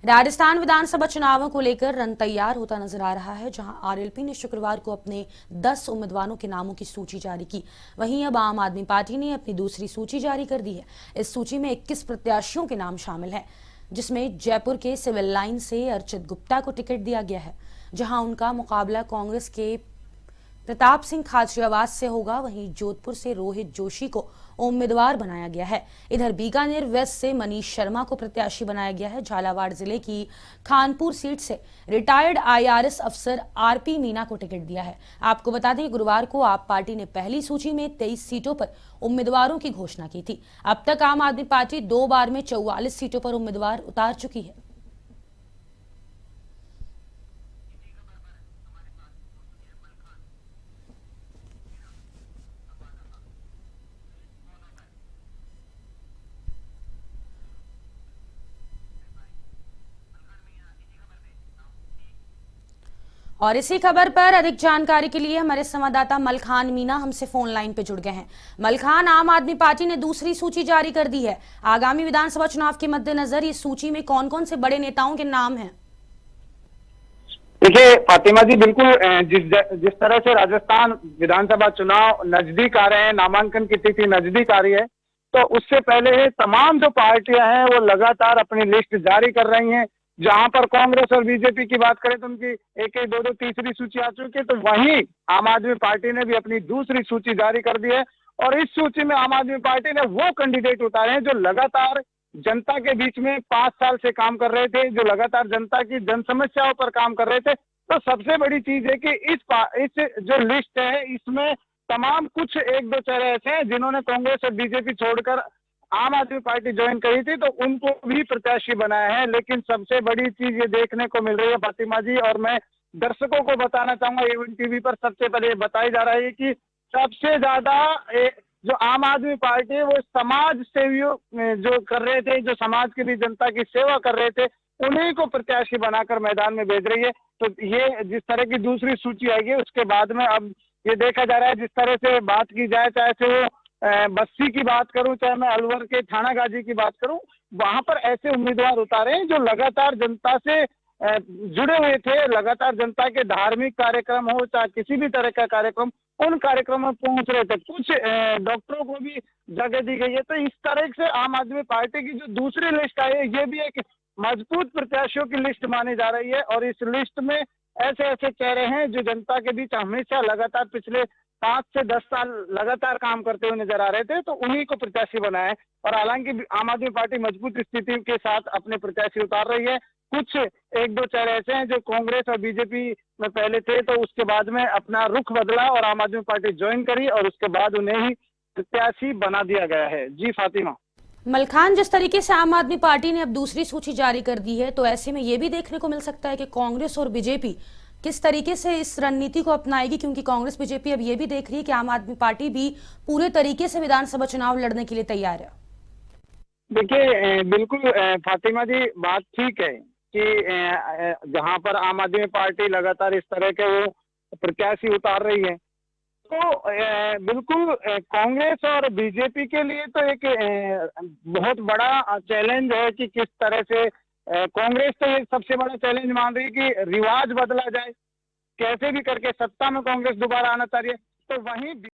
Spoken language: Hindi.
राजस्थान विधानसभा चुनावों को लेकर रन तैयार होता नजर आ रहा है, जहां आरएलपी ने शुक्रवार को अपने 10 उम्मीदवारों के नामों की सूची जारी की। वहीं अब आम आदमी पार्टी ने अपनी दूसरी सूची जारी कर दी है। इस सूची में 21 प्रत्याशियों के नाम शामिल हैं, जिसमें जयपुर के सिविल लाइन से अर्चित गुप्ता को टिकट दिया गया है, जहां उनका मुकाबला कांग्रेस के प्रताप सिंह खाचरियावास से होगा। वहीं जोधपुर से रोहित जोशी को उम्मीदवार बनाया गया है। इधर बीकानेर वेस्ट से मनीष शर्मा को प्रत्याशी बनाया गया है। झालावाड़ जिले की खानपुर सीट से रिटायर्ड आईआरएस अफसर आरपी मीना को टिकट दिया है। आपको बता दें, गुरुवार को आप पार्टी ने पहली सूची में 23 सीटों पर उम्मीदवारों की घोषणा की थी। अब तक आम आदमी पार्टी 2 बार में 44 सीटों पर उम्मीदवार उतार चुकी है। और इसी खबर पर अधिक जानकारी के लिए हमारे संवाददाता मलखान मीना हमसे फोन लाइन पे जुड़ गए हैं। मलखान, आम आदमी पार्टी ने दूसरी सूची जारी कर दी है। आगामी विधानसभा चुनाव के मद्देनजर इस सूची में कौन कौन से बड़े नेताओं के नाम हैं? देखिए फातिमा जी, बिल्कुल जिस तरह से राजस्थान विधानसभा चुनाव नजदीक आ रहे हैं, नामांकन की तिथि नजदीक आ रही है, तो उससे पहले तमाम जो पार्टियां हैं वो लगातार अपनी लिस्ट जारी कर रही हैं। जहां पर कांग्रेस और बीजेपी की बात करें तो उनकी एक एक दो दो तीसरी सूची आ चुकी है, तो वहीं आम आदमी पार्टी ने भी अपनी दूसरी सूची जारी कर दी है। और इस सूची में आम आदमी पार्टी ने वो कैंडिडेट उतारे हैं जो लगातार जनता के बीच में 5 साल से काम कर रहे थे, जो लगातार जनता की जन समस्याओं पर काम कर रहे थे। तो सबसे बड़ी चीज है कि इस जो लिस्ट है, इसमें तमाम कुछ एक दो चेहरे ऐसे हैं जिन्होंने कांग्रेस और बीजेपी छोड़कर आम आदमी पार्टी ज्वाइन करी थी, तो उनको भी प्रत्याशी बनाया है। लेकिन सबसे बड़ी चीज ये देखने को मिल रही है फातिमा जी, और मैं दर्शकों को बताना चाहूंगा, एवन टीवी पर सबसे पहले ये बताई जा रहा है कि सबसे ज्यादा जो आम आदमी पार्टी है वो समाज सेवियों जो कर रहे थे, जो समाज के लिए जनता की सेवा कर रहे थे, उन्हीं को प्रत्याशी बनाकर मैदान में भेज रही है। तो ये जिस तरह की दूसरी सूची आएगी उसके बाद में अब ये देखा जा रहा है, जिस तरह से बात की जाए, चाहे से वो बस्सी की बात करूं, चाहे मैं अलवर के थाना गाजी की बात करूं, वहां पर ऐसे उम्मीदवार उतारे हैं जो लगातार जनता से जुड़े हुए थे। लगातार जनता के धार्मिक कार्यक्रम हो चाहे किसी भी तरह का कार्यक्रम, उन कार्यक्रमों में पहुंच रहे थे। कुछ डॉक्टरों को भी जगह दी गई है। तो इस तरह से आम आदमी पार्टी की जो दूसरी लिस्ट आई है, ये भी एक मजबूत प्रत्याशियों की लिस्ट मानी जा रही है। और इस लिस्ट में ऐसे ऐसे चेहरे हैं जो जनता के बीच हमेशा लगातार पिछले 5 से 10 साल लगातार काम करते हुए नजर आ रहे थे, तो उन्हीं को प्रत्याशी बनाया है। और हालांकि आम आदमी पार्टी मजबूत स्थिति के साथ अपने प्रत्याशी उतार रही है। कुछ एक दो चेहरे ऐसे हैं जो कांग्रेस और बीजेपी में पहले थे, तो उसके बाद में अपना रुख बदला और आम आदमी पार्टी ज्वाइन करी, और उसके बाद उन्हें ही प्रत्याशी बना दिया गया है। जी फातिमा। मलखान, जिस तरीके से आम आदमी पार्टी ने अब दूसरी सूची जारी कर दी है, तो ऐसे में यह भी देखने को मिल सकता है कि कांग्रेस और बीजेपी किस तरीके से इस रणनीति को अपनाएगी, क्योंकि कांग्रेस बीजेपी अब ये भी देख रही है कि आम आदमी पार्टी भी पूरे तरीके से विधानसभा चुनाव लड़ने के लिए तैयार है। देखिए बिल्कुल फातिमा जी, बात ठीक है कि जहां पर आम आदमी पार्टी लगातार इस तरह के वो प्रत्याशी उतार रही है, तो बिल्कुल कांग्रेस और बीजेपी के लिए तो एक बहुत बड़ा चैलेंज है कि किस तरह से कांग्रेस तो ये सबसे बड़ा चैलेंज मान रही है कि रिवाज बदला जाए, कैसे भी करके सत्ता में कांग्रेस दोबारा आना चाह रही है। तो वहीं